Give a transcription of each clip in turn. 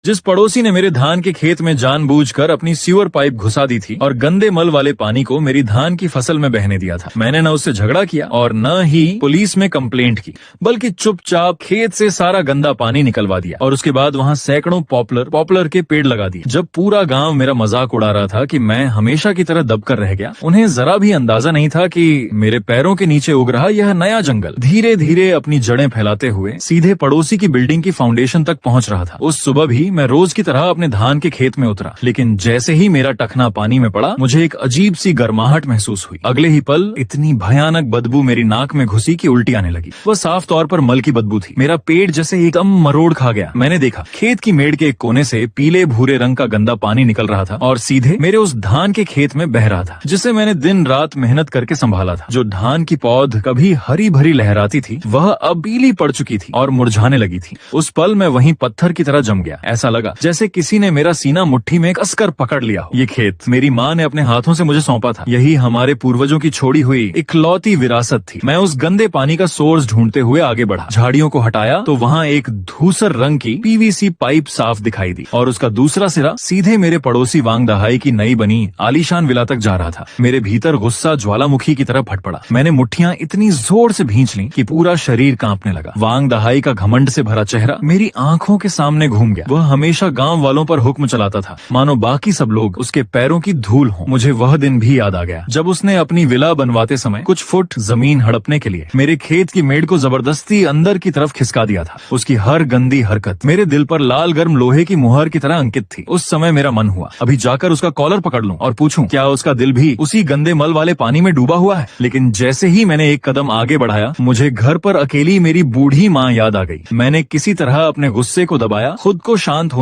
जिस पड़ोसी ने मेरे धान के खेत में जानबूझकर अपनी सीवर पाइप घुसा दी थी और गंदे मल वाले पानी को मेरी धान की फसल में बहने दिया था। मैंने न उससे झगड़ा किया और न ही पुलिस में कंप्लेंट की, बल्कि चुपचाप खेत से सारा गंदा पानी निकलवा दिया और उसके बाद वहाँ सैकड़ों पॉपुलर के पेड़ लगा दिए। जब पूरा गांव मेरा मजाक उड़ा रहा था कि मैं हमेशा की तरह दबकर रह गया, उन्हें जरा भी अंदाजा नहीं था कि मेरे पैरों के नीचे उग रहा यह नया जंगल धीरे धीरे अपनी जड़ें फैलाते हुए सीधे पड़ोसी की बिल्डिंग की फाउंडेशन तक पहुंच रहा था। उस सुबह भी मैं रोज की तरह अपने धान के खेत में उतरा, लेकिन जैसे ही मेरा टखना पानी में पड़ा मुझे एक अजीब सी गर्माहट महसूस हुई। अगले ही पल इतनी भयानक बदबू मेरी नाक में घुसी कि उल्टी आने लगी। वह साफ तौर पर मल की बदबू थी। मेरा पेट जैसे एकदम मरोड़ खा गया। मैंने देखा खेत की मेड़ के एक कोने से पीले भूरे रंग का गंदा पानी निकल रहा था और सीधे मेरे उस धान के खेत में बह रहा था, जिसे मैंने दिन रात मेहनत करके संभाला था। जो धान की पौध कभी हरी भरी लहराती थी वह अब पीली पड़ चुकी थी और मुरझाने लगी थी। उस पल मैं वहीं पत्थर की तरह जम गया। ऐसा लगा जैसे किसी ने मेरा सीना मुट्ठी में कसकर पकड़ लिया हो। ये खेत मेरी माँ ने अपने हाथों से मुझे सौंपा था। यही हमारे पूर्वजों की छोड़ी हुई इकलौती विरासत थी। मैं उस गंदे पानी का सोर्स ढूंढते हुए आगे बढ़ा। झाड़ियों को हटाया तो वहाँ एक धूसर रंग की पीवीसी पाइप साफ दिखाई दी और उसका दूसरा सिरा सीधे मेरे पड़ोसी वांग दहाई की नई बनी आलीशान विला तक जा रहा था। मेरे भीतर गुस्सा ज्वालामुखी की तरह फट पड़ा। मैंने मुट्ठियां इतनी जोर से भींच ली कि पूरा शरीर कांपने लगा। वांग दहाई का घमंड से भरा चेहरा मेरी आंखों के सामने घूम गया। वह हमेशा गांव वालों पर हुक्म चलाता था, मानो बाकी सब लोग उसके पैरों की धूल हों। मुझे वह दिन भी याद आ गया जब उसने अपनी विला बनवाते समय कुछ फुट जमीन हड़पने के लिए मेरे खेत की मेड़ को जबरदस्ती अंदर की तरफ खिसका दिया था। उसकी हर गंदी हरकत मेरे दिल पर लाल गर्म लोहे की मुहर की तरह अंकित थी। उस समय मेरा मन हुआ अभी जाकर उसका कॉलर पकड़ लूं और पूछूं क्या उसका दिल भी उसी गंदे मल वाले पानी में डूबा हुआ है। लेकिन जैसे ही मैंने एक कदम आगे बढ़ाया मुझे घर पर अकेली मेरी बूढ़ी माँ याद आ गई। मैंने किसी तरह अपने गुस्से को दबाया, खुद को शांत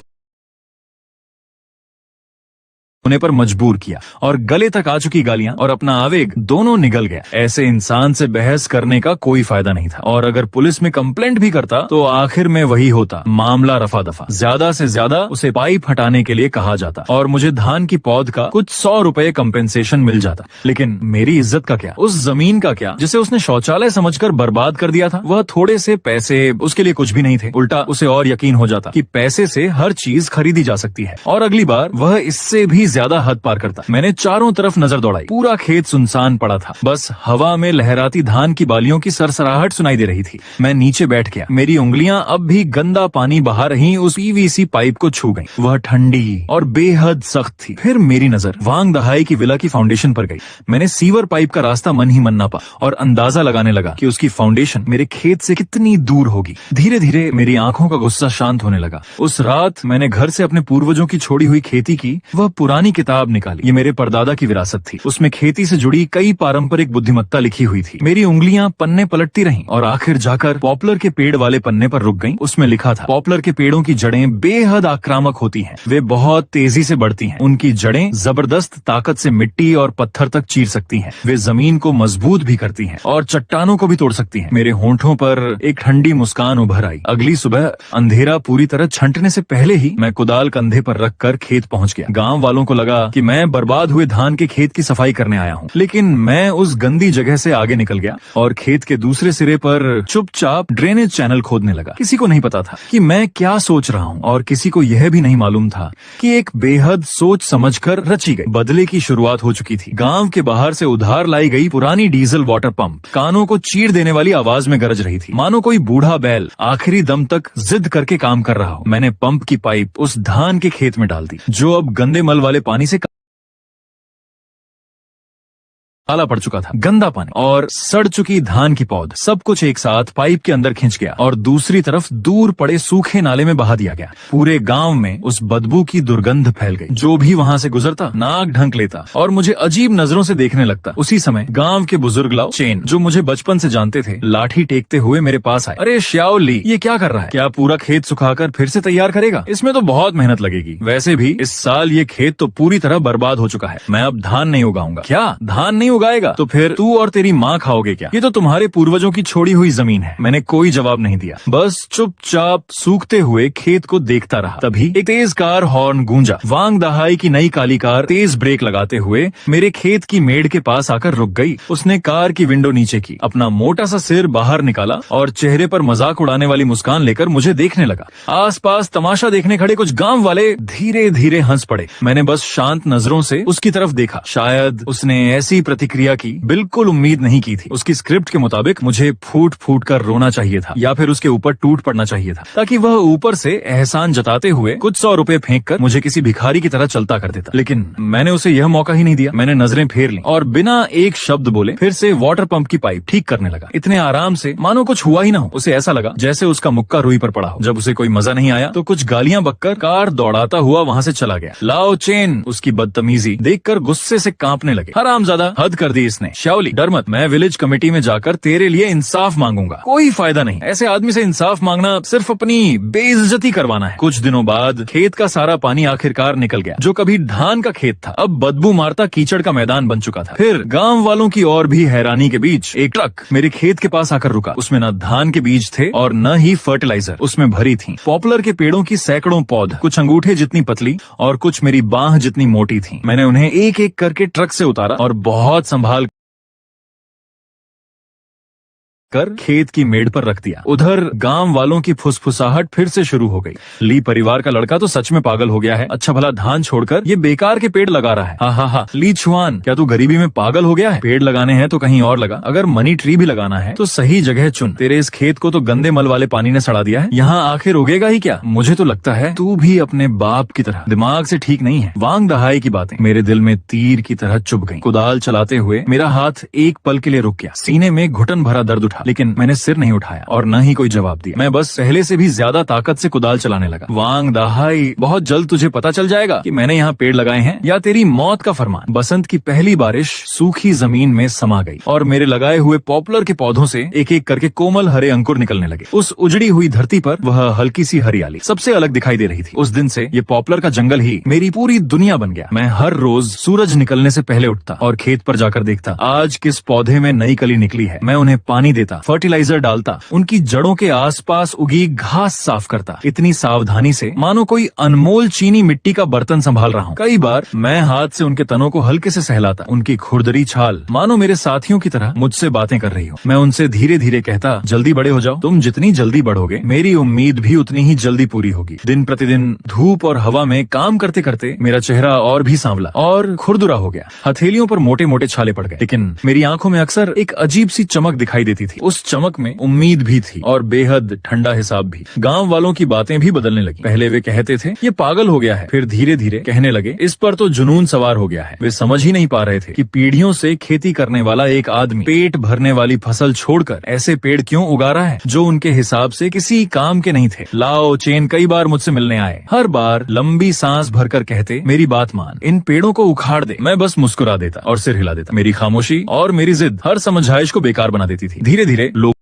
होने पर मजबूर किया और गले तक आ चुकी गालियां और अपना आवेग दोनों निगल गया। ऐसे इंसान से बहस करने का कोई फायदा नहीं था और अगर पुलिस में कंप्लेंट भी करता तो आखिर में वही होता, मामला रफा दफा। ज्यादा से ज्यादा उसे पाइप हटाने के लिए कहा जाता और मुझे धान की पौध का कुछ 100 रुपए कंपेंसेशन मिल जाता। लेकिन मेरी इज्जत का क्या, उस जमीन का क्या जिसे उसने शौचालय समझकर बर्बाद कर दिया था। वह थोड़े से पैसे उसके लिए कुछ भी नहीं थे। उल्टा उसे और यकीन हो जाता कि पैसे से हर चीज खरीदी जा सकती है और अगली बार वह इससे भी ज्यादा हद पार करता। मैंने चारों तरफ नजर दौड़ाई। पूरा खेत सुनसान पड़ा था। बस हवा में लहराती धान की बालियों की सरसराहट सुनाई दे रही थी। मैं नीचे बैठ गया। मेरी उंगलियां अब भी गंदा पानी बहा रही उस पीवीसी पाइप को छू गईं। वह ठंडी और बेहद सख्त थी। फिर मेरी नजर वांग दहाई की विला की फाउंडेशन पर गई। मैंने सीवर पाइप का रास्ता मन ही मन नापा और अंदाजा लगाने लगा कि उसकी फाउंडेशन मेरे खेत से कितनी दूर होगी। धीरे धीरे मेरी आंखों का गुस्सा शांत होने लगा। उस रात मैंने घर से अपने पूर्वजों की छोड़ी हुई खेती की वह पुरानी किताब निकाली। ये मेरे परदादा की विरासत थी। उसमें खेती से जुड़ी कई पारंपरिक बुद्धिमत्ता लिखी हुई थी। मेरी उंगलियां पन्ने पलटती रहीं और आखिर जाकर पॉपुलर के पेड़ वाले पन्ने पर रुक गईं। उसमें लिखा था पॉपुलर के पेड़ों की जड़ें बेहद आक्रामक होती हैं। वे बहुत तेजी से बढ़ती हैं। उनकी जड़ें जबरदस्त ताकत से मिट्टी और पत्थर तक चीर सकती हैं। वे जमीन को मजबूत भी करती हैं और चट्टानों को भी तोड़ सकती हैं। मेरे होंठों पर एक ठंडी मुस्कान उभर आई। अगली सुबह अंधेरा पूरी तरह छंटने से पहले ही मैं कुदाल कंधे पर रखकर खेत पहुंच गया। गांव वालों को लगा कि मैं बर्बाद हुए धान के खेत की सफाई करने आया हूँ, लेकिन मैं उस गंदी जगह से आगे निकल गया और खेत के दूसरे सिरे पर चुपचाप ड्रेनेज चैनल खोदने लगा। किसी को नहीं पता था कि मैं क्या सोच रहा हूँ और किसी को यह भी नहीं मालूम था कि एक बेहद सोच समझकर रची गई बदले की शुरुआत हो चुकी थी। गांव के बाहर से उधार लाई गई पुरानी डीजल वाटर पंप कानों को चीर देने वाली आवाज में गरज रही थी, मानो कोई बूढ़ा बैल आखिरी दम तक जिद करके काम कर रहा हो। मैंने पंप की पाइप उस धान के खेत में डाल दी जो अब गंदे मल वाले पानी से काला पड़ चुका था। गंदा पानी और सड़ चुकी धान की पौध सब कुछ एक साथ पाइप के अंदर खिंच गया और दूसरी तरफ दूर पड़े सूखे नाले में बहा दिया गया। पूरे गांव में उस बदबू की दुर्गंध फैल गई। जो भी वहां से गुजरता नाक ढंक लेता और मुझे अजीब नजरों से देखने लगता। उसी समय गांव के बुजुर्ग लाओ चेन, जो मुझे बचपन से जानते थे, लाठी टेकते हुए मेरे पास आए। अरे श्याओ ली, ये क्या कर रहा है? क्या पूरा खेत सुखाकर फिर से तैयार करेगा? इसमें तो बहुत मेहनत लगेगी। वैसे भी इस साल ये खेत तो पूरी तरह बर्बाद हो चुका है। मैं अब धान नहीं उगाऊंगा। क्या धान नहीं उगाएगा तो फिर तू और तेरी माँ खाओगे क्या? ये तो तुम्हारे पूर्वजों की छोड़ी हुई जमीन है। मैंने कोई जवाब नहीं दिया, बस चुपचाप सूखते हुए खेत को देखता रहा। तभी एक तेज कार हॉर्न गूंजा। वांग दहाई की नई काली कार तेज ब्रेक लगाते हुए मेरे खेत की मेड़ के पास आकर रुक गई। उसने कार की विंडो नीचे की, अपना मोटा सा सिर बाहर निकाला और चेहरे पर मजाक उड़ाने वाली मुस्कान लेकर मुझे देखने लगा। आसपास तमाशा देखने खड़े कुछ गांव वाले धीरे धीरे हंस पड़े। मैंने बस शांत नजरों से उसकी तरफ देखा। शायद उसने ऐसी प्रतिक्रिया की बिल्कुल उम्मीद नहीं की थी। उसकी स्क्रिप्ट के मुताबिक मुझे फूट फूट कर रोना चाहिए था या फिर उसके ऊपर टूट पड़ना चाहिए था, ताकि वह ऊपर से एहसान जताते हुए कुछ 100 रुपए फेंक कर मुझे किसी भिखारी की तरह चलता कर देता। लेकिन मैंने उसे यह मौका ही नहीं दिया। मैंने नजरें फेर ली और बिना एक शब्द बोले फिर से वाटर पंप की पाइप ठीक करने लगा, इतने आराम से मानो कुछ हुआ ही ना हो। उसे ऐसा लगा जैसे उसका मुक्का रुई पर पड़ा हो। जब उसे कोई मजा नहीं आया तो कुछ गालियां बककर कार दौड़ाता हुआ वहां से चला गया। लाओ चेन उसकी बदतमीजी देखकर गुस्से से कांपने लगे। हरामजादा, हद कर दी इसने। शाओली, डर मत, मैं विलेज कमेटी में जाकर तेरे लिए इंसाफ मांगूंगा। कोई फायदा नहीं, ऐसे आदमी से इंसाफ मांगना सिर्फ अपनी बेइज्जती करवाना है। कुछ दिनों बाद खेत का सारा पानी आखिरकार निकल गया। जो कभी धान का खेत था अब बदबू मारता कीचड़ का मैदान बन चुका था। फिर गांव वालों की और भी हैरानी के बीच एक ट्रक मेरे खेत के पास आकर रुका। उसमें न धान के बीज थे और न ही फर्टिलाइजर उसमें भरी थी। पॉपुलर के पेड़ों की सैकड़ों पौध, कुछ अंगूठे जितनी पतली और कुछ मेरी बांह जितनी मोटी थी। मैंने उन्हें एक एक करके ट्रक से उतारा और बहुत संभाल कर खेत की मेड़ पर रख दिया। उधर गांव वालों की फुसफुसाहट फिर से शुरू हो गई। ली परिवार का लड़का तो सच में पागल हो गया है। अच्छा भला धान छोड़कर ये बेकार के पेड़ लगा रहा है। हा हा हा। ली छुआन, क्या तू गरीबी में पागल हो गया है? पेड़ लगाने हैं तो कहीं और लगा। अगर मनी ट्री भी लगाना है तो सही जगह चुन। तेरे इस खेत को तो गंदे मल वाले पानी ने सड़ा दिया है। यहाँ आखिर उगेगा ही क्या? मुझे तो लगता है तू भी अपने बाप की तरह दिमाग से ठीक नहीं है। वांग दहाई की बातें मेरे दिल में तीर की तरह चुभ गई। कुदाल चलाते हुए मेरा हाथ एक पल के लिए रुक गया। सीने में घुटन भरा दर्द उठा, लेकिन मैंने सिर नहीं उठाया और न ही कोई जवाब दिया। मैं बस पहले से भी ज्यादा ताकत से कुदाल चलाने लगा। वांग दहाई, बहुत जल्द तुझे पता चल जाएगा कि मैंने यहाँ पेड़ लगाए हैं या तेरी मौत का फरमान। बसंत की पहली बारिश सूखी जमीन में समा गई और मेरे लगाए हुए पॉपुलर के पौधों से एक एक करके कोमल हरे अंकुर निकलने लगे। उस उजड़ी हुई धरती पर वह हल्की सी हरियाली सबसे अलग दिखाई दे रही थी। उस दिन से ये पॉपुलर का जंगल ही मेरी पूरी दुनिया बन गया। मैं हर रोज सूरज निकलने से पहले उठता और खेत पर जाकर देखता आज किस पौधे में नई कली निकली है। मैं उन्हें पानी देता, फर्टिलाइजर डालता, उनकी जड़ों के आसपास उगी घास साफ करता, इतनी सावधानी से मानो कोई अनमोल चीनी मिट्टी का बर्तन संभाल रहा हूँ। कई बार मैं हाथ से उनके तनों को हल्के से सहलाता, उनकी खुरदरी छाल मानो मेरे साथियों की तरह मुझसे बातें कर रही हो। मैं उनसे धीरे धीरे कहता, जल्दी बड़े हो जाओ, तुम जितनी जल्दी बढ़ोगे मेरी उम्मीद भी उतनी ही जल्दी पूरी होगी। दिन प्रतिदिन धूप और हवा में काम करते करते मेरा चेहरा और भी सांवला और खुरदुरा हो गया। हथेलियों पर मोटे मोटे छाले पड़ गए, लेकिन मेरी आंखों में अक्सर एक अजीब सी चमक दिखाई देती थी। उस चमक में उम्मीद भी थी और बेहद ठंडा हिसाब भी। गांव वालों की बातें भी बदलने लगी। पहले वे कहते थे ये पागल हो गया है, फिर धीरे धीरे कहने लगे इस पर तो जुनून सवार हो गया है। वे समझ ही नहीं पा रहे थे कि पीढ़ियों से खेती करने वाला एक आदमी पेट भरने वाली फसल छोड़कर ऐसे पेड़ क्यों उगा रहा है जो उनके हिसाब से किसी काम के नहीं थे। लाओ चेन कई बार मुझसे मिलने आए। हर बार लंबी सांस भरकर कहते, मेरी बात मान, इन पेड़ों को उखाड़ दे। मैं बस मुस्कुरा देता और सिर हिला देता। मेरी खामोशी और मेरी जिद हर समझाइश को बेकार बना देती थी। धीरे धीरे लोगों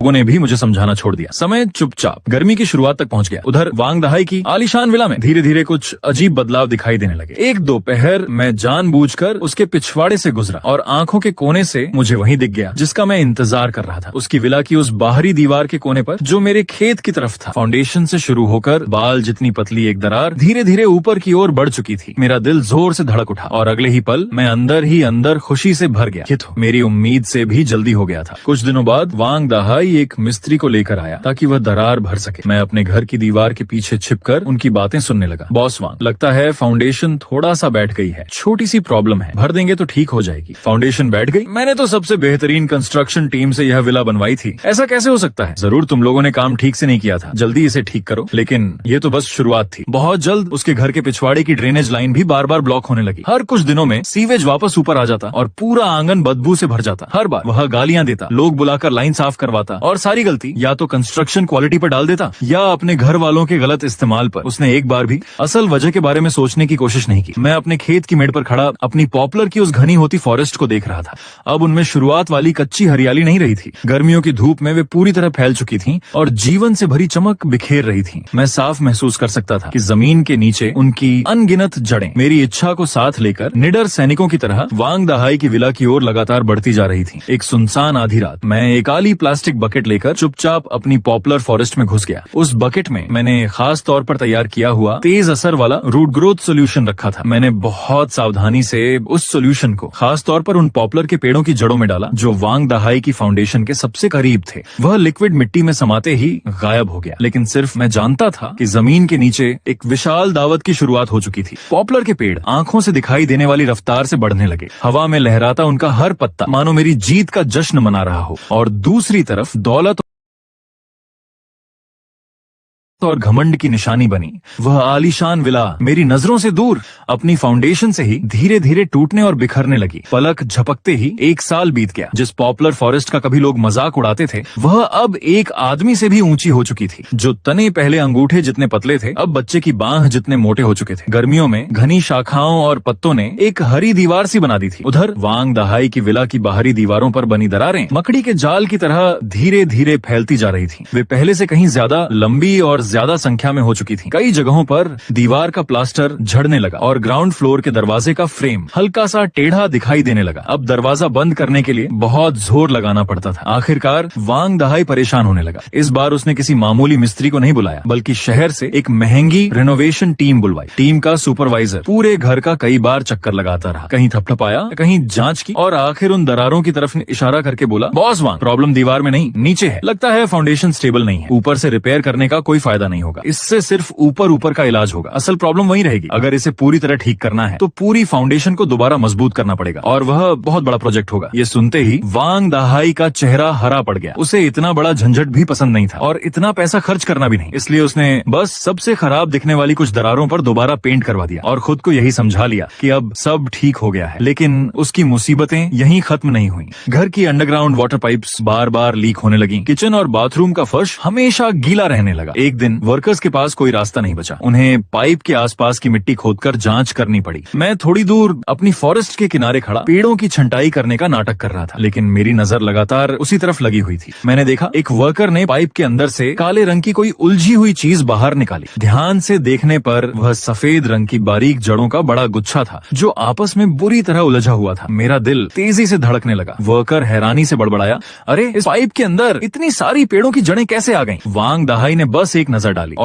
ने भी मुझे समझाना छोड़ दिया। समय चुपचाप गर्मी की शुरुआत तक पहुंच गया। उधर वांग दहाई की आलीशान विला में धीरे धीरे कुछ अजीब बदलाव दिखाई देने लगे। एक दोपहर मैं जानबूझकर उसके पिछवाड़े से गुजरा और आंखों के कोने से मुझे वही दिख गया जिसका मैं इंतजार कर रहा था। उसकी विला की उस बाहरी दीवार के कोने पर जो मेरे खेत की तरफ था, फाउंडेशन से शुरू होकर बाल जितनी पतली एक दरार धीरे धीरे ऊपर की ओर बढ़ चुकी थी। मेरा दिल जोर से धड़क उठा और अगले ही पल मैं अंदर ही अंदर खुशी से भर गया। ये तो मेरी उम्मीद से भी जल्दी हो गया था। कुछ दिनों बाद वांग दहाई एक मिस्त्री को लेकर आया ताकि वह दरार भर सके। मैं अपने घर की दीवार के पीछे छिपकर उनकी बातें सुनने लगा। बॉस वांग, लगता है फाउंडेशन थोड़ा सा बैठ गई है, छोटी सी प्रॉब्लम है, भर देंगे तो ठीक हो जाएगी। फाउंडेशन बैठ गई? मैंने तो सबसे बेहतरीन कंस्ट्रक्शन टीम से यह विला बनवाई थी, ऐसा कैसे हो सकता है? जरूर तुम लोगों ने काम ठीक से नहीं किया था, जल्दी इसे ठीक करो। लेकिन ये तो बस शुरुआत थी। बहुत जल्द उसके घर के पिछवाड़े की ड्रेनेज लाइन भी बार बार ब्लॉक होने लगी। हर कुछ दिनों में सीवेज वापस ऊपर आ जाता और पूरा आंगन बदबू से भर जाता। हर बार वह गालियां देता, लोग बुलाकर लाइन साफ करवाता और सारी गलती या तो कंस्ट्रक्शन क्वालिटी पर डाल देता या अपने घर वालों के गलत इस्तेमाल पर। उसने एक बार भी असल वजह के बारे में सोचने की कोशिश नहीं की। मैं अपने खेत की मेड़ पर खड़ा अपनी पॉपुलर की उस घनी होती फॉरेस्ट को देख रहा था। अब उनमें शुरुआत वाली कच्ची हरियाली नहीं रही थी। गर्मियों की धूप में वे पूरी तरह फैल चुकी थीं और जीवन से भरी चमक बिखेर रही थीं। मैं साफ महसूस कर सकता था कि जमीन के नीचे उनकी अनगिनत जड़ें मेरी इच्छा को साथ लेकर निडर सैनिकों की तरह वांग दहाई की विला की ओर लगातार बढ़ती जा रही थी। एक सुनसान आधी रात मैं एक काली प्लास्टिक बकेट लेकर चुपचाप अपनी पॉपुलर फॉरेस्ट में घुस गया। उस बकेट में मैंने खास तौर पर तैयार किया हुआ तेज असर वाला रूट ग्रोथ सोल्यूशन रखा था। मैंने बहुत सावधानी से उस सोल्यूशन को खास तौर पर उन पॉपुलर के पेड़ों की जड़ों में डाला जो वांग दहाई की फाउंडेशन के सबसे करीब थे। वह लिक्विड मिट्टी में समाते ही गायब हो गया, लेकिन सिर्फ मैं जानता था कि जमीन के नीचे एक विशाल दावत की शुरुआत हो चुकी थी। पॉपुलर के पेड़ आंखों से दिखाई देने वाली रफ्तार से बढ़ने लगे। हवा में लहराता उनका हर पत्ता मानो मेरी जीत का जश्न मना रहा हो। और दूसरी तरफ दौलत और घमंड की निशानी बनी वह आलीशान विला मेरी नजरों से दूर अपनी फाउंडेशन से ही धीरे धीरे टूटने और बिखरने लगी। पलक झपकते ही एक साल बीत गया। जिस पॉपुलर फॉरेस्ट का कभी लोग मजाक उड़ाते थे वह अब एक आदमी से भी ऊंची हो चुकी थी। जो तने पहले अंगूठे जितने पतले थे अब बच्चे की बांह जितने मोटे हो चुके थे। गर्मियों में घनी शाखाओं और पत्तों ने एक हरी दीवार सी बना दी थी। उधर वांग दहाई की विला की बाहरी दीवारों पर बनी दरारें मकड़ी के जाल की तरह धीरे धीरे फैलती जा रही थी। वे पहले से कहीं ज्यादा लंबी और ज्यादा संख्या में हो चुकी थी। कई जगहों पर दीवार का प्लास्टर झड़ने लगा और ग्राउंड फ्लोर के दरवाजे का फ्रेम हल्का सा टेढ़ा दिखाई देने लगा। अब दरवाजा बंद करने के लिए बहुत जोर लगाना पड़ता था। आखिरकार वांग दहाई परेशान होने लगा। इस बार उसने किसी मामूली मिस्त्री को नहीं बुलाया बल्कि शहर से एक महंगी रिनोवेशन टीम बुलवाई। टीम का सुपरवाइजर पूरे घर का कई बार चक्कर लगाता रहा, कहीं थपथपाया, कहीं जांच की और आखिर उन दरारों की तरफ इशारा करके बोला, बॉस वांग, प्रॉब्लम दीवार में नहीं नीचे है। लगता है फाउंडेशन स्टेबल नहीं है। ऊपर से रिपेयर करने का कोई फायदा नहीं होगा। इससे सिर्फ ऊपर ऊपर का इलाज होगा। असल प्रॉब्लम वही रहेगी। अगर इसे पूरी तरह ठीक करना है तो पूरी फाउंडेशन को दोबारा मजबूत करना पड़ेगा और वह बहुत बड़ा प्रोजेक्ट होगा। ये सुनते ही वांग दहाई का चेहरा हरा पड़ गया। उसे इतना बड़ा झंझट भी पसंद नहीं था और इतना पैसा खर्च करना भी नहीं। इसलिए उसने बस सबसे खराब दिखने वाली कुछ दरारों पर दोबारा पेंट करवा दिया और खुद को यही समझा लिया कि अब सब ठीक हो गया है। लेकिन उसकी मुसीबतें यहीं खत्म नहीं हुई। घर की अंडरग्राउंड वाटर पाइप्स बार बार लीक होने लगी। किचन और बाथरूम का फर्श हमेशा गीला रहने लगा। एक दिन वर्कर्स के पास कोई रास्ता नहीं बचा। उन्हें पाइप के आसपास की मिट्टी खोदकर जांच करनी पड़ी। मैं थोड़ी दूर अपनी फॉरेस्ट के किनारे खड़ा पेड़ों की छंटाई करने का नाटक कर रहा था, लेकिन मेरी नजर लगातार उसी तरफ लगी हुई थी। मैंने देखा एक वर्कर ने पाइप के अंदर से काले रंग की कोई उलझी हुई चीज बाहर निकाली। ध्यान से देखने पर वह सफेद रंग की बारीक जड़ों का बड़ा गुच्छा था जो आपस में बुरी तरह उलझा हुआ था। मेरा दिल तेजी से धड़कने लगा। वर्कर हैरानी से बड़बड़ाया, अरे इस पाइप के अंदर इतनी सारी पेड़ों की जड़ें कैसे आ गईं? वांग दहाई ने बस एक नजर डाली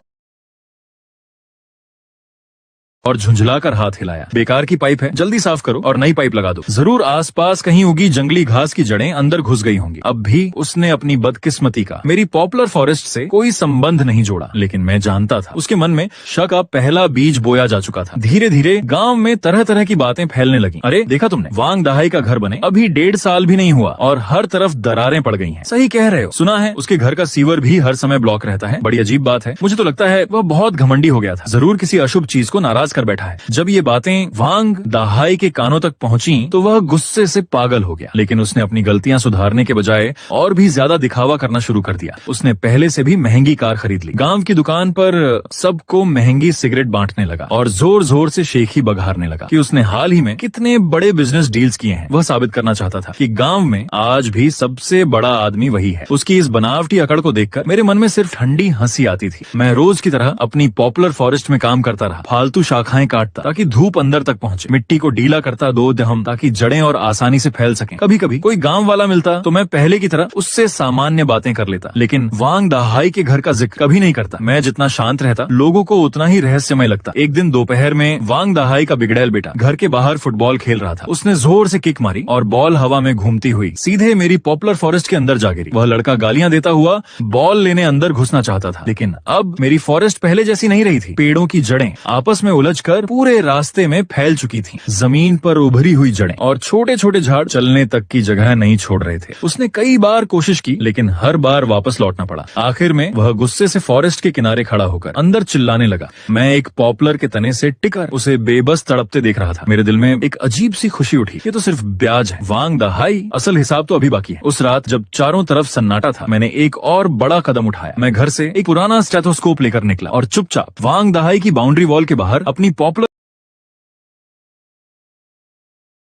और झुंझलाकर हाथ हिलाया। बेकार की पाइप है, जल्दी साफ करो और नई पाइप लगा दो। जरूर आसपास कहीं उगी जंगली घास की जड़ें अंदर घुस गई होंगी। अब भी उसने अपनी बदकिस्मती का मेरी पॉपुलर फॉरेस्ट से कोई संबंध नहीं जोड़ा, लेकिन मैं जानता था उसके मन में शक का पहला बीज बोया जा चुका था। धीरे धीरे गांव में तरह तरह की बातें फैलने लगी। अरे देखा तुमने, वांग दहाई का घर बने अभी 1.5 साल भी नहीं हुआ और हर तरफ दरारें पड़ गई हैं। सही कह रहे हो। सुना है उसके घर का सीवर भी हर समय ब्लॉक रहता है। बड़ी अजीब बात है। मुझे तो लगता है वह बहुत घमंडी हो गया था। जरूर किसी अशुभ चीज को नाराज कर बैठा है। जब ये बातें वांग दहाई के कानों तक पहुंची तो वह गुस्से से पागल हो गया, लेकिन उसने अपनी गलतियां सुधारने के बजाय और भी ज्यादा दिखावा करना शुरू कर दिया। उसने पहले से भी महंगी कार खरीद ली, गांव की दुकान पर सबको महंगी सिगरेट बांटने लगा और जोर जोर से शेखी बघारने लगा कि उसने हाल ही में कितने बड़े बिजनेस डील्स किए हैं। वह साबित करना चाहता था कि गांव में आज भी सबसे बड़ा आदमी वही है। उसकी इस बनावटी अकड़ को देखकर मेरे मन में सिर्फ ठंडी हंसी आती थी। मैं रोज की तरह अपनी पॉपुलर फॉरेस्ट में काम करता रहा, फालतू शाखाएं काटता ताकि धूप अंदर तक पहुंचे, मिट्टी को ढीला करता दो दहम ताकि जड़ें और आसानी से फैल सकें। कभी कभी कोई गांव वाला मिलता तो मैं पहले की तरह उससे सामान्य बातें कर लेता, लेकिन वांग दहाई के घर का जिक्र कभी नहीं करता। मैं जितना शांत रहता लोगों को उतना ही रहस्यमय लगता। एक दिन दोपहर में वांग दहाई का बिगड़ैल बेटा घर के बाहर फुटबॉल खेल रहा था। उसने जोर से किक मारी और बॉल हवा में घूमती हुई सीधे मेरी पॉपुलर फॉरेस्ट के अंदर जा गिरी। वह लड़का गालियां देता हुआ बॉल लेने अंदर घुसना चाहता था, लेकिन अब मेरी फॉरेस्ट पहले जैसी नहीं रही थी। पेड़ों की जड़ें आपस में उलझ कर पूरे रास्ते में फैल चुकी थी। जमीन पर उभरी हुई जड़ें और छोटे छोटे झाड़ चलने तक की जगह नहीं छोड़ रहे थे। उसने कई बार कोशिश की, लेकिन हर बार वापस लौटना पड़ा। आखिर में वह गुस्से से फॉरेस्ट के किनारे खड़ा होकर अंदर चिल्लाने लगा। मैं एक पॉपुलर के तने से टिकर उसे बेबस तड़पते देख रहा था। मेरे दिल में एक अजीब सी खुशी उठी। ये तो सिर्फ ब्याज है, वांग दहाई, असल हिसाब तो अभी बाकी है। उस रात जब चारों तरफ सन्नाटा था, मैंने एक और बड़ा कदम उठाया। मैं घर से एक पुराना स्टेथोस्कोप लेकर निकला और चुपचाप वांग दहाई की बाउंड्री वॉल के बाहर अपनी पॉपुलर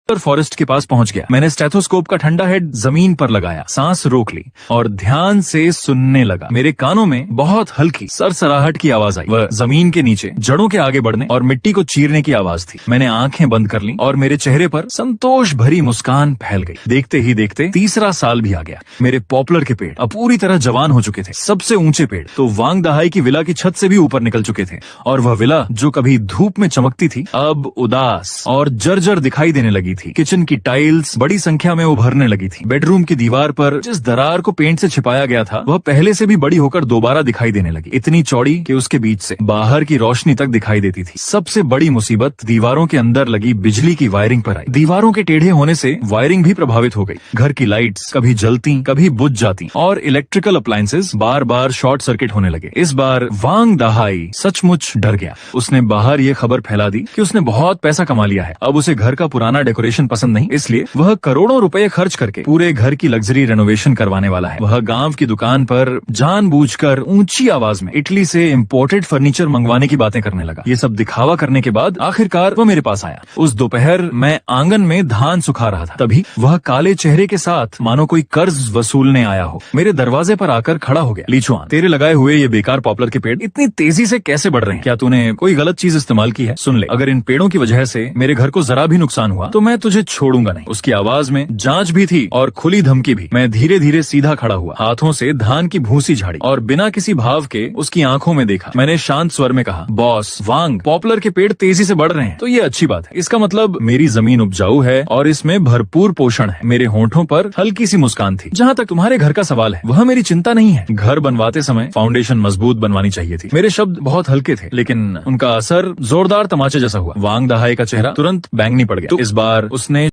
फॉरेस्ट के पास पहुंच गया। मैंने स्टेथोस्कोप का ठंडा हेड जमीन पर लगाया, सांस रोक ली और ध्यान से सुनने लगा। मेरे कानों में बहुत हल्की सरसराहट की आवाज आई। वह जमीन के नीचे जड़ों के आगे बढ़ने और मिट्टी को चीरने की आवाज थी। मैंने आंखें बंद कर ली और मेरे चेहरे पर संतोष भरी मुस्कान फैल गई। देखते ही देखते तीसरा साल भी आ गया। मेरे पॉपुलर के पेड़ अब पूरी तरह जवान हो चुके थे। सबसे ऊंचे पेड़ तो वांग दहाई की विला की छत से भी ऊपर निकल चुके थे और वह विला जो कभी धूप में चमकती थी अब उदास और जर्जर दिखाई देने लगी थी। किचन की टाइल्स बड़ी संख्या में उभरने लगी थी। बेडरूम की दीवार पर जिस दरार को पेंट से छिपाया गया था वह पहले से भी बड़ी होकर दोबारा दिखाई देने लगी, इतनी चौड़ी कि उसके बीच से बाहर की रोशनी तक दिखाई देती थी। सबसे बड़ी मुसीबत दीवारों के अंदर लगी बिजली की वायरिंग पर आई। दीवारों के टेढ़े होने से वायरिंग भी प्रभावित हो गई। घर की लाइट्स कभी जलती कभी बुझ जाती और इलेक्ट्रिकल अप्लायंसेस बार बार शॉर्ट सर्किट होने लगे। इस बार वांग दहाई सचमुच डर गया। उसने बाहर ये खबर फैला दी कि उसने बहुत पैसा कमा लिया है। अब उसे घर का पुराना डेकोरेशन पसंद नहीं, इसलिए वह करोड़ों रुपए खर्च करके पूरे घर की लग्जरी रेनोवेशन करवाने वाला है। वह गांव की दुकान पर जानबूझकर ऊंची आवाज में इटली से इंपोर्टेड फर्नीचर मंगवाने की बातें करने लगा। ये सब दिखावा करने के बाद आखिरकार वह मेरे पास आया। उस दोपहर मैं आंगन में धान सुखा रहा था। तभी वह काले चेहरे के साथ मानो कोई कर्ज वसूलने आया हो मेरे दरवाजे पर आकर खड़ा हो गया। लीचुआन, तेरे लगाए हुए ये बेकार पॉपुलर के पेड़ इतनी तेजी से कैसे बढ़ रहे हैं? क्या तूने कोई गलत चीज इस्तेमाल की है? सुन ले, अगर इन पेड़ों की वजह से मेरे घर को जरा भी नुकसान हुआ तो मैं तुझे छोड़ूंगा नहीं। उसकी आवाज में जांच भी थी और खुली धमकी भी। मैं धीरे धीरे सीधा खड़ा हुआ, हाथों से धान की भूसी झाड़ी और बिना किसी भाव के उसकी आंखों में देखा। मैंने शांत स्वर में कहा, बॉस वांग, पॉपुलर के पेड़ तेजी से बढ़ रहे हैं तो ये अच्छी बात है। इसका मतलब मेरी जमीन उपजाऊ है और इसमें भरपूर पोषण है। मेरे होंठों पर हल्की सी मुस्कान थी। जहाँ तक तुम्हारे घर का सवाल है वह मेरी चिंता नहीं है। घर बनवाते समय फाउंडेशन मजबूत बनवानी चाहिए थी। मेरे शब्द बहुत हल्के थे लेकिन उनका असर जोरदार तमाचे जैसा हुआ। वांग दहाई का चेहरा तुरंत बैंगनी पड़ गया। तो इस बार उसने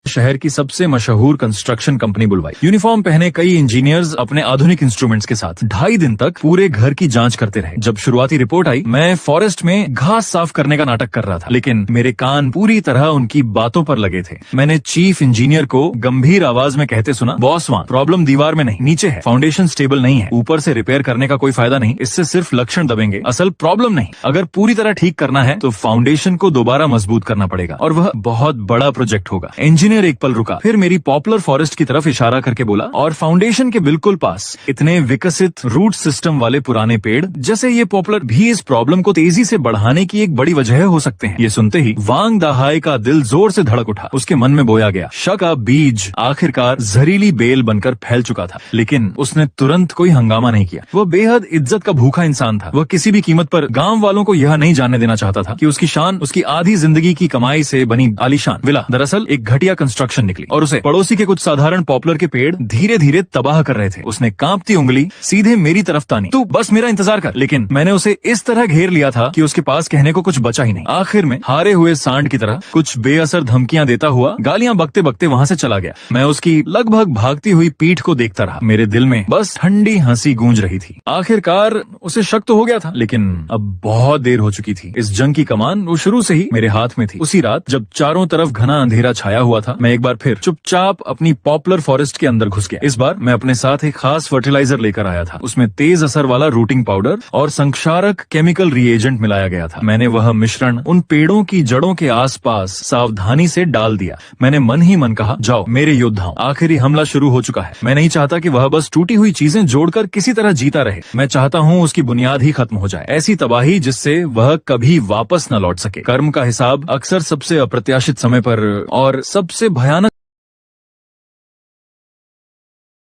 शहर की सबसे मशहूर कंस्ट्रक्शन कंपनी बुलवाई। यूनिफॉर्म पहने कई इंजीनियर्स अपने आधुनिक इंस्ट्रूमेंट्स के साथ 2.5 दिन तक पूरे घर की जांच करते रहे। जब शुरुआती रिपोर्ट आई मैं फॉरेस्ट में घास साफ करने का नाटक कर रहा था, लेकिन मेरे कान पूरी तरह उनकी बातों पर लगे थे। मैंने चीफ इंजीनियर को गंभीर आवाज में कहते सुना, बॉस वांग, प्रॉब्लम दीवार में नहीं नीचे है। फाउंडेशन स्टेबल नहीं है। ऊपर से रिपेयर करने का कोई फायदा नहीं, इससे सिर्फ लक्षण दबेंगे, असल प्रॉब्लम नहीं। अगर पूरी तरह ठीक करना है तो फाउंडेशन को दोबारा मजबूत करना पड़ेगा और वह बहुत बड़ा प्रोजेक्ट होगा। इंजीनियर एक पल रुका, फिर मेरी पॉपुलर फॉरेस्ट की तरफ इशारा करके बोला, और फाउंडेशन के बिल्कुल पास इतने विकसित रूट सिस्टम वाले पुराने पेड़ जैसे ये पॉपुलर भी इस प्रॉब्लम को तेजी से बढ़ाने की एक बड़ी वजह हो सकते हैं। ये सुनते ही वांग दहाई का दिल जोर से धड़क उठा। उसके मन में बोया गया शक का बीज आखिरकार जहरीली बेल बनकर फैल चुका था। लेकिन उसने तुरंत कोई हंगामा नहीं किया। वह बेहद इज्जत का भूखा इंसान था। वह किसी भी कीमत पर गांव वालों को यह नहीं जानने देना चाहता था कि उसकी शान उसकी आधी जिंदगी की कमाई से बनी आलीशान विला दरअसल एक घटिया कंस्ट्रक्शन निकली और उसे पड़ोसी के कुछ साधारण पॉपुलर के पेड़ धीरे धीरे तबाह कर रहे थे। उसने कांपती उंगली सीधे मेरी तरफ तानी, तू बस मेरा इंतजार कर। लेकिन मैंने उसे इस तरह घेर लिया था कि उसके पास कहने को कुछ बचा ही नहीं। आखिर में हारे हुए सांड की तरह कुछ बेअसर धमकियां देता हुआ गालियां बकते बकते वहां से चला गया। मैं उसकी लगभग भागती हुई पीठ को देखता रहा। मेरे दिल में बस ठंडी हंसी गूंज रही थी। आखिरकार उसे शक तो हो गया था, लेकिन अब बहुत देर हो चुकी थी। इस जंग की कमान वो शुरू से ही मेरे हाथ में थी। उसी रात जब चारों तरफ घना अंधेरा छाया हुआ था, मैं एक बार फिर चुपचाप अपनी पॉपुलर फॉरेस्ट के अंदर घुस गया। इस बार मैं अपने साथ एक खास फर्टिलाइजर लेकर आया था। उसमें तेज असर वाला रूटिंग पाउडर और संक्षारक केमिकल रिएजेंट मिलाया गया था। मैंने वह मिश्रण उन पेड़ों की जड़ों के आसपास सावधानी से डाल दिया। मैंने मन ही मन कहा, जाओ मेरे योद्धाओं, आखिरी हमला शुरू हो चुका है। मैं नहीं चाहता कि वह बस टूटी हुई चीजें जोड़कर किसी तरह जीता रहे। मैं चाहता हूँ उसकी बुनियाद ही खत्म हो जाए, ऐसी तबाही जिससे वह कभी वापस न लौट सके। कर्म का हिसाब अक्सर सबसे अप्रत्याशित समय पर और सबसे भयानक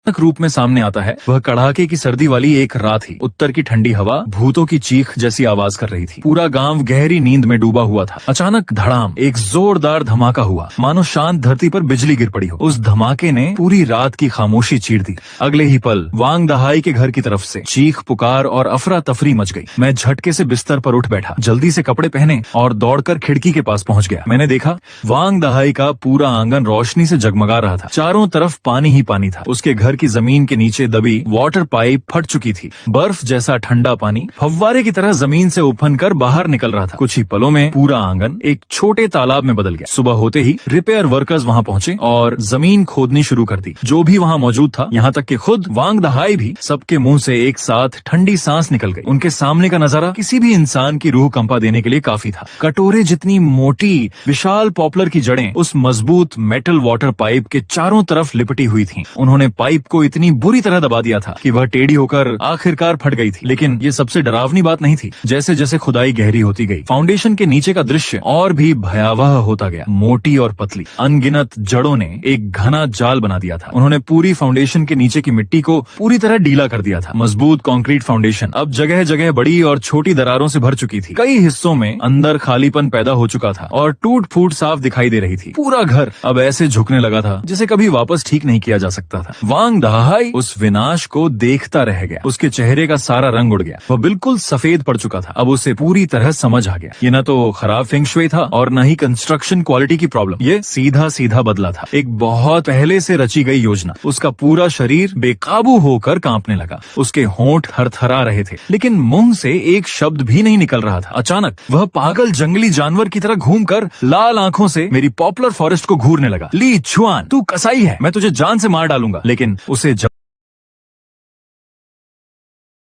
रूप में सामने आता है। वह कड़ाके की सर्दी वाली एक रात थी। उत्तर की ठंडी हवा भूतों की चीख जैसी आवाज कर रही थी। पूरा गांव गहरी नींद में डूबा हुआ था। अचानक धड़ाम, एक जोरदार धमाका हुआ, मानो शांत धरती पर बिजली गिर पड़ी हो। उस धमाके ने पूरी रात की खामोशी चीर दी। अगले ही पल वांग दहाई के घर की तरफ से चीख पुकार और अफरा तफरी मच गई। मैं झटके से बिस्तर पर उठ बैठा, जल्दी से कपड़े पहने और दौड़कर खिड़की के पास पहुंच गया। मैंने देखा वांग दहाई का पूरा आंगन रोशनी से जगमगा रहा था। चारों तरफ पानी ही पानी था। उसके घर की जमीन के नीचे दबी वाटर पाइप फट चुकी थी। बर्फ जैसा ठंडा पानी फव्वारे की तरह जमीन से उफन कर बाहर निकल रहा था। कुछ ही पलों में पूरा आंगन एक छोटे तालाब में बदल गया। सुबह होते ही रिपेयर वर्कर्स वहां पहुंचे और जमीन खोदनी शुरू कर दी। जो भी वहां मौजूद था, यहाँ तक कि खुद वांग दहाई भी, सबके मुंह से एक साथ ठंडी सांस निकल गई। उनके सामने का नजारा किसी भी इंसान की रूह कंपा देने के लिए काफी था। कटोरे जितनी मोटी विशाल पॉपुलर की जड़ें उस मजबूत मेटल वाटर पाइप के चारों तरफ लिपटी हुई थीं। उन्होंने पाइप को इतनी बुरी तरह दबा दिया था कि वह टेढ़ी होकर आखिरकार फट गई थी। लेकिन ये सबसे डरावनी बात नहीं थी। जैसे जैसे खुदाई गहरी होती गई, फाउंडेशन के नीचे का दृश्य और भी भयावह होता गया। मोटी और पतली अनगिनत जड़ों ने एक घना जाल बना दिया था। उन्होंने पूरी फाउंडेशन के नीचे की मिट्टी को पूरी तरह ढीला कर दिया था। मजबूत कंक्रीट फाउंडेशन अब जगह जगह बड़ी और छोटी दरारों से भर चुकी थी। कई हिस्सों में अंदर खालीपन पैदा हो चुका था और टूट फूट साफ दिखाई दे रही थी। पूरा घर अब ऐसे झुकने लगा था जिसे कभी वापस ठीक नहीं किया जा सकता था। वांग दहाई उस विनाश को देखता रह गया। उसके चेहरे का सारा रंग उड़ गया। वह बिल्कुल सफेद पड़ चुका था। अब उसे पूरी तरह समझ आ गया, ये न तो खराब फेंग शुई था और न ही कंस्ट्रक्शन क्वालिटी की प्रॉब्लम। ये सीधा सीधा बदला था, एक बहुत पहले से रची गई योजना। उसका पूरा शरीर बेकाबू होकर कांपने लगा। उसके होंठ थरथरा रहे थे, लेकिन मुंह से एक शब्द भी नहीं निकल रहा था। अचानक वह पागल जंगली जानवर की तरह घूमकर लाल आंखों से मेरी पॉपुलर फॉरेस्ट को घूरने लगा। ली छुआन, तू कसाई है, मैं तुझे जान से मार डालूंगा। लेकिन उसे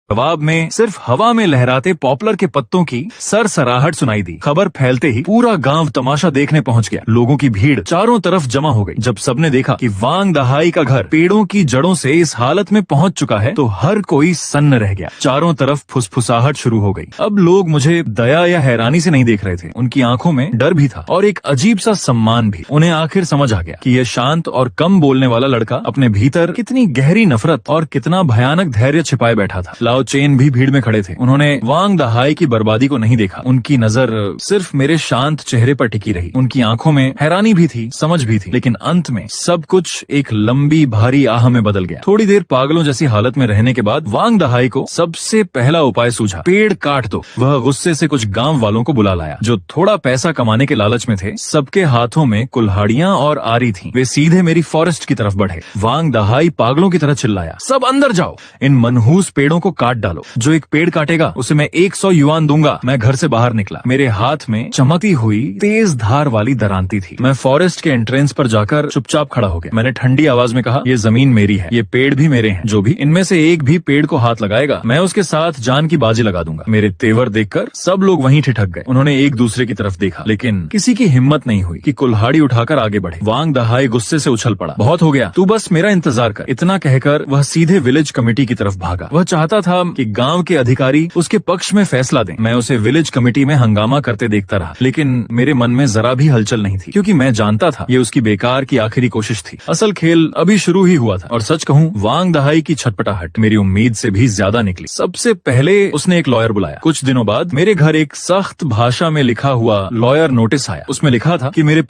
जवाब में सिर्फ हवा में लहराते पॉपुलर के पत्तों की सरसराहट सुनाई दी। खबर फैलते ही पूरा गांव तमाशा देखने पहुंच गया। लोगों की भीड़ चारों तरफ जमा हो गई। जब सबने देखा कि वांग दहाई का घर पेड़ों की जड़ों से इस हालत में पहुंच चुका है, तो हर कोई सन्न रह गया। चारों तरफ फुसफुसाहट शुरू हो गई। अब लोग मुझे दया या हैरानी से नहीं देख रहे थे। उनकी आंखों में डर भी था और एक अजीब सा सम्मान भी। उन्हें आखिर समझ आ गया कि यह शांत और कम बोलने वाला लड़का अपने भीतर कितनी गहरी नफरत और कितना भयानक धैर्य छिपाए बैठा था। लाओ चेन भी भीड़ में खड़े थे। उन्होंने वांग दहाई की बर्बादी को नहीं देखा। उनकी नजर सिर्फ मेरे शांत चेहरे पर टिकी रही। उनकी आंखों में हैरानी भी थी, समझ भी थी, लेकिन अंत में सब कुछ एक लंबी भारी आह में बदल गया। थोड़ी देर पागलों जैसी हालत में रहने के बाद वांग दहाई को सबसे पहला उपाय सूझा, पेड़ काट दो। वह गुस्से से कुछ गांव वालों को बुला लाया जो थोड़ा पैसा कमाने के लालच में थे। सबके हाथों में कुल्हाड़ियां और आरी थी। वे सीधे मेरी फॉरेस्ट की तरफ बढ़े। वांग दहाई पागलों की तरह चिल्लाया, सब अंदर जाओ, इन मनहूस पेड़ों को काट डालो। जो एक पेड़ काटेगा उसे मैं 100 युआन दूंगा। मैं घर से बाहर निकला। मेरे हाथ में चमकती हुई तेज धार वाली दरांती थी। मैं फॉरेस्ट के एंट्रेंस पर जाकर चुपचाप खड़ा हो गया। मैंने ठंडी आवाज में कहा, ये जमीन मेरी है, ये पेड़ भी मेरे हैं। जो भी इनमें से एक भी पेड़ को हाथ लगाएगा, मैं उसके साथ जान की बाजी लगा दूंगा। मेरे तेवर देखकर सब लोग वहीं ठिठक गए। उन्होंने एक दूसरे की तरफ देखा, लेकिन किसी की हिम्मत नहीं हुई कि कुल्हाड़ी उठाकर आगे बढ़े। वांग दहाई गुस्से से उछल पड़ा, बहुत हो गया, तू बस मेरा इंतजार कर। इतना कहकर वह सीधे विलेज कमेटी की तरफ भागा। वह चाहता था कि गांव के अधिकारी उसके पक्ष में फैसला दें। मैं उसे विलेज कमेटी में हंगामा करते देखता रहा, लेकिन मेरे मन में जरा भी हलचल नहीं थी, क्योंकि मैं जानता था ये उसकी बेकार की आखिरी कोशिश थी। असल खेल अभी शुरू ही हुआ था। और सच कहूं, वांग दहाई की छटपटाहट मेरी उम्मीद से भी ज्यादा निकली। सबसे पहले उसने एक लॉयर बुलाया। कुछ दिनों बाद मेरे घर एक सख्त भाषा में लिखा हुआ लॉयर नोटिस आया। उसमें लिखा था कि मेरे